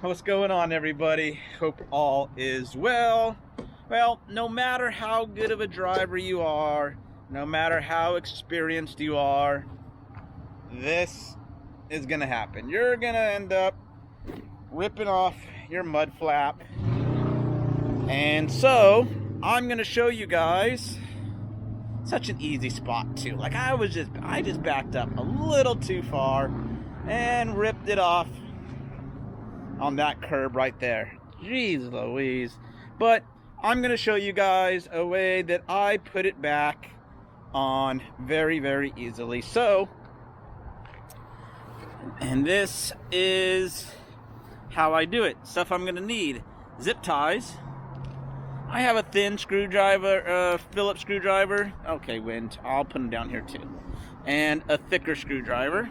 What's going on, everybody? Hope all is well. Well, no matter how good of a driver you are, no matter how experienced you are, this is gonna happen. You're gonna end up ripping off your mud flap. And so I'm gonna show you guys such an easy spot too. Like I just backed up a little too far and ripped it off on that curb right there. Jeez Louise. But I'm gonna show you guys a way that I put it back on very, very easily. So, and this is how I do it. Stuff I'm gonna need: zip ties. I have a thin screwdriver, Phillips screwdriver. Okay, Wind, I'll put them down here too. And a thicker screwdriver.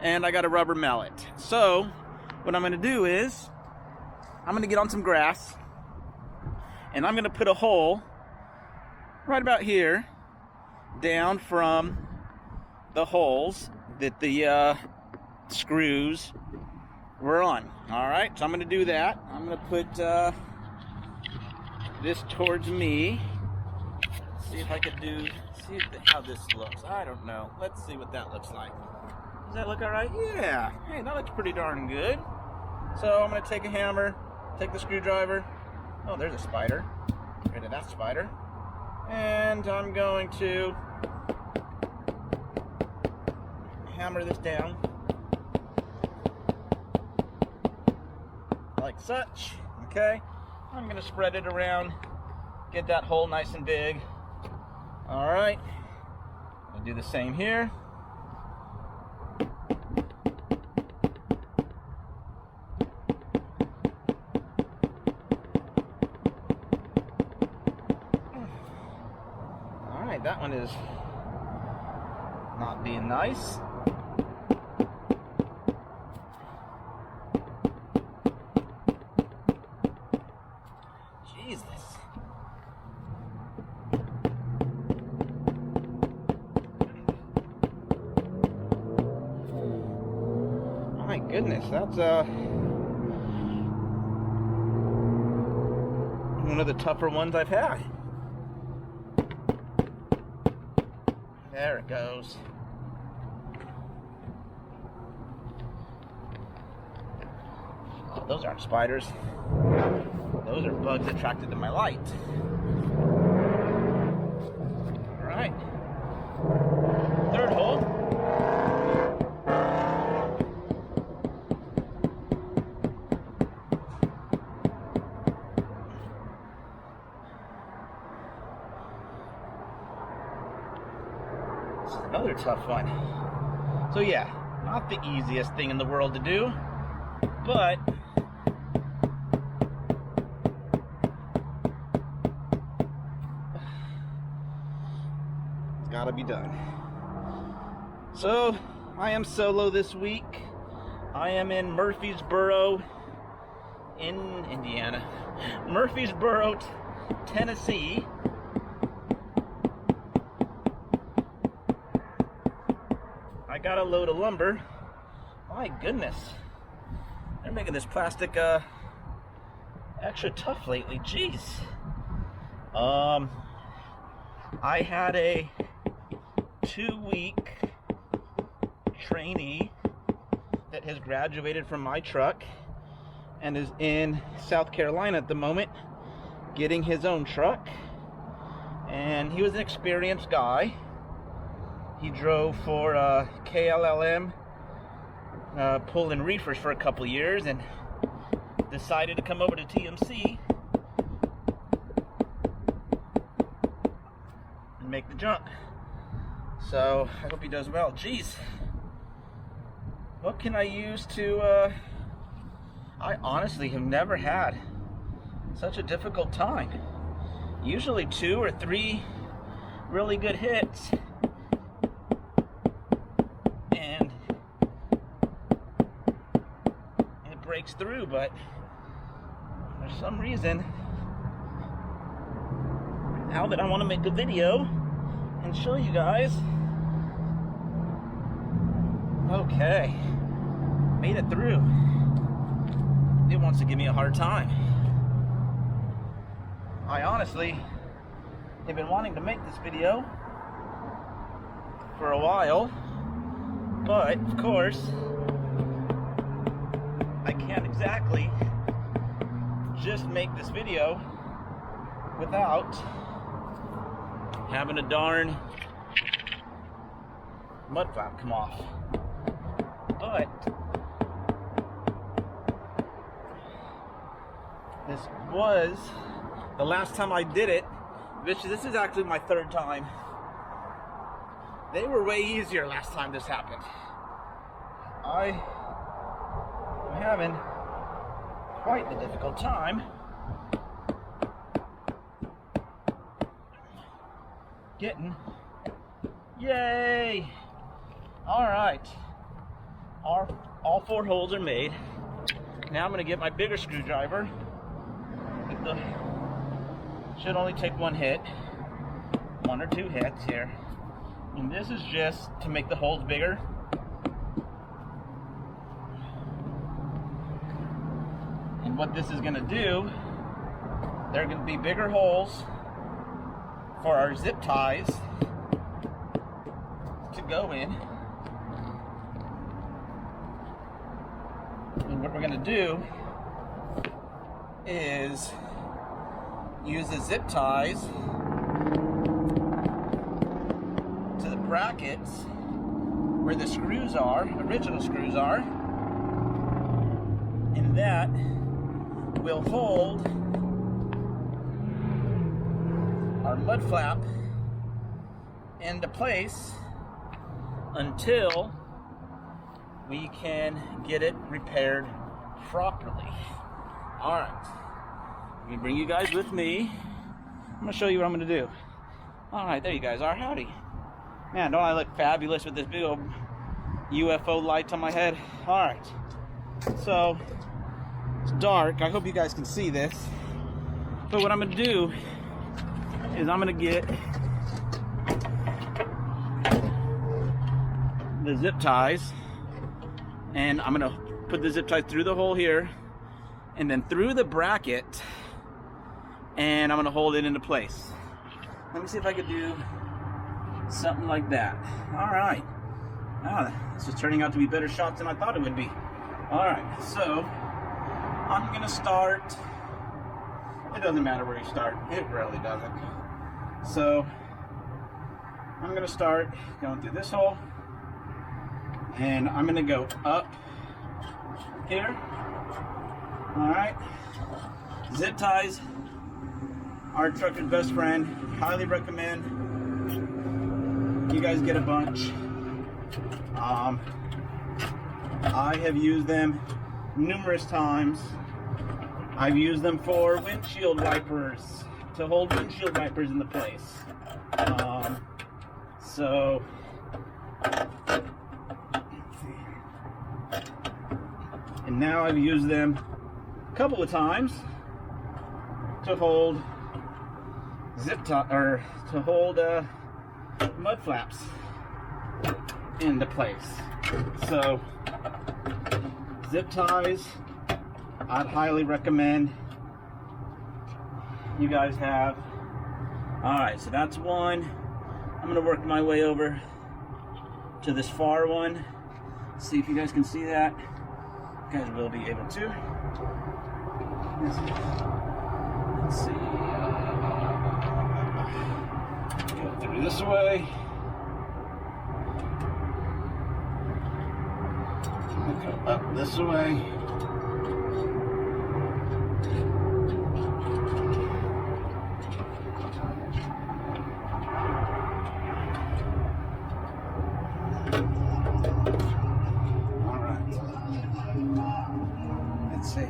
And I got a rubber mallet. So, what I'm gonna do is, I'm gonna get on some grass, and I'm gonna put a hole right about here, down from the holes that the screws were on. All right, so I'm gonna do that. I'm gonna put this towards me. See if I could see how this looks. I don't know. Let's see what that looks like. Does that look all right? Yeah. Hey, that looks pretty darn good. So I'm gonna take a hammer, take the screwdriver. Oh, there's a spider. Get rid of that spider. And I'm going to hammer this down like such. Okay. I'm gonna spread it around, get that hole nice and big. All right. I'll do the same here. All right, that one is not being nice. Jesus. My goodness, that's one of the tougher ones I've had. There it goes. Oh, those aren't spiders. Those are bugs attracted to my light. All right. Third hole. This is another tough one. So yeah, not the easiest thing in the world to do, but gotta be done. So I am solo this week. I am in Murfreesboro in Indiana. Murfreesboro, Tennessee. I got a load of lumber. My goodness. They're making this plastic extra tough lately. Jeez. I had a 2-week trainee that has graduated from my truck and is in South Carolina at the moment getting his own truck. And he was an experienced guy. He drove for KLLM, pulling reefers for a couple years, and decided to come over to TMC and make the jump. So I hope he does well. Jeez, what can I use to I honestly have never had such a difficult time. Usually 2 or 3 really good hits, and it breaks through, but for some reason, now that I want to make a video and show you guys. Okay, made it through. it wants to give me a hard time. I honestly have been wanting to make this video for a while, but of course I can't exactly just make this video without having a darn mud flap come off. But this was the last time I did it. This is actually my third time. They were way easier last time this happened. I am having quite the difficult time getting. Yay! Alright. All 4 holes are made. Now I'm going to get my bigger screwdriver. Should only take 1 hit. 1 or 2 hits here. And this is just to make the holes bigger. And what this is going to do, there are going to be bigger holes for our zip ties to go in. And what we're going to do is use the zip ties to the brackets where the screws are, original screws are, and that will hold our mud flap into place until we can get it repaired properly. Alright, I'm gonna bring you guys with me. I'm gonna show you what I'm gonna do. Alright, there you guys are. Howdy. Man, don't I look fabulous with this big old UFO light on my head? Alright, so it's dark. I hope you guys can see this. But what I'm gonna do is I'm gonna get the zip ties, and I'm gonna put the zip ties through the hole here and then through the bracket, and I'm gonna hold it into place. Let me see if I could do something like that. All right. This is turning out to be better shots than I thought it would be. All right, so I'm gonna start. It doesn't matter where you start. It really doesn't. So I'm gonna start going through this hole, and I'm gonna go up here. All right. Zip ties, our trucker's best friend. Highly recommend you guys get a bunch. I have used them numerous times. I've used them for windshield wipers, to hold windshield wipers into place. So and now I've used them a couple of times to hold zip tie, or to hold mud flaps into place. So zip ties, I'd highly recommend you guys have. Alright, so that's one. I'm gonna work my way over to this far one. See if you guys can see that. You guys will be able to. Let's see. Go through this way. Go up this way. Let's see.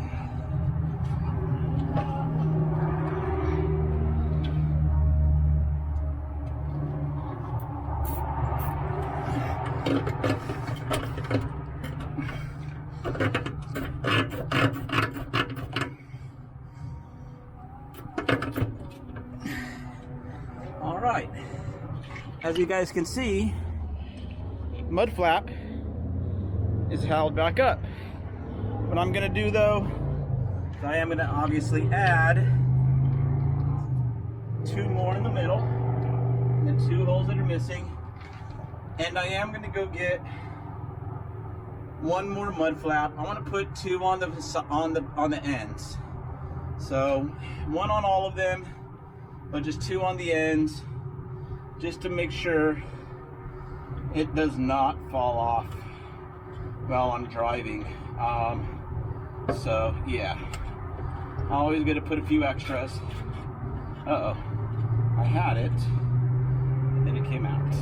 All right. As you guys can see, mud flap is held back up. What I'm gonna do though So I am going to obviously add 2 more in the middle, the 2 holes that are missing, and I am going to go get 1 more mud flap. I want to put 2 on the ends. So 1 on all of them, but just 2 on the ends, just to make sure it does not fall off while I'm driving. So yeah, always got to put a few extras. Uh-oh, I had it, and then it came out.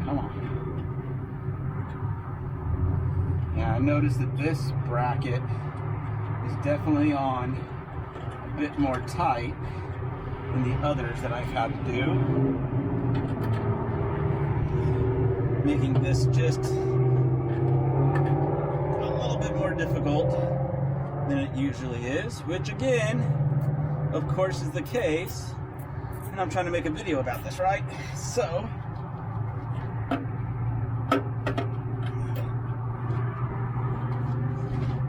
Come on. Yeah, I noticed that this bracket is definitely on a bit more tight than the others that I've had to do, making this just a little bit more difficult than it usually is, which again, of course, is the case, and I'm trying to make a video about this, right? So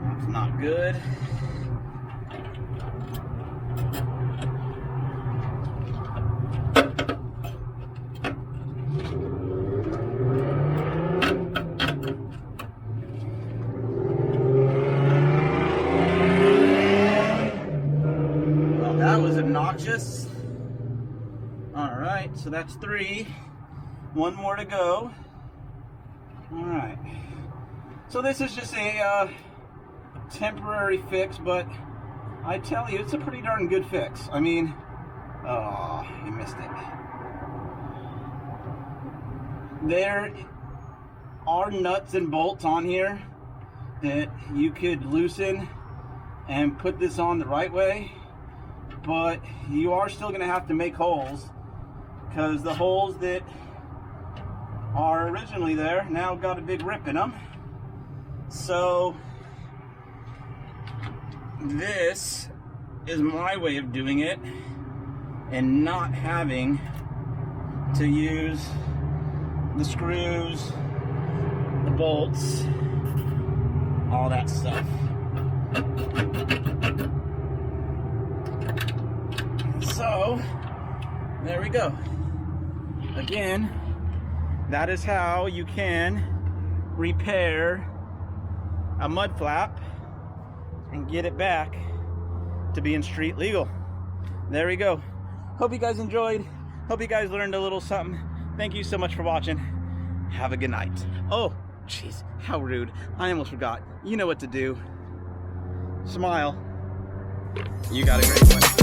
that's not good. That was obnoxious. All right, so that's 3. 1 more to go. All right. So this is just a temporary fix, but I tell you, it's a pretty darn good fix. I mean, oh, you missed it. There are nuts and bolts on here that you could loosen and put this on the right way, but you are still going to have to make holes, because the holes that are originally there now got a big rip in them. So this is my way of doing it and not having to use the screws, the bolts, all that stuff. So there we go. Again, that is how you can repair a mud flap and get it back to being street legal. There we go. Hope you guys enjoyed. Hope you guys learned a little something. Thank you so much for watching. Have a good night. Oh, jeez, how rude. I almost forgot. You know what to do. Smile. You got a great one.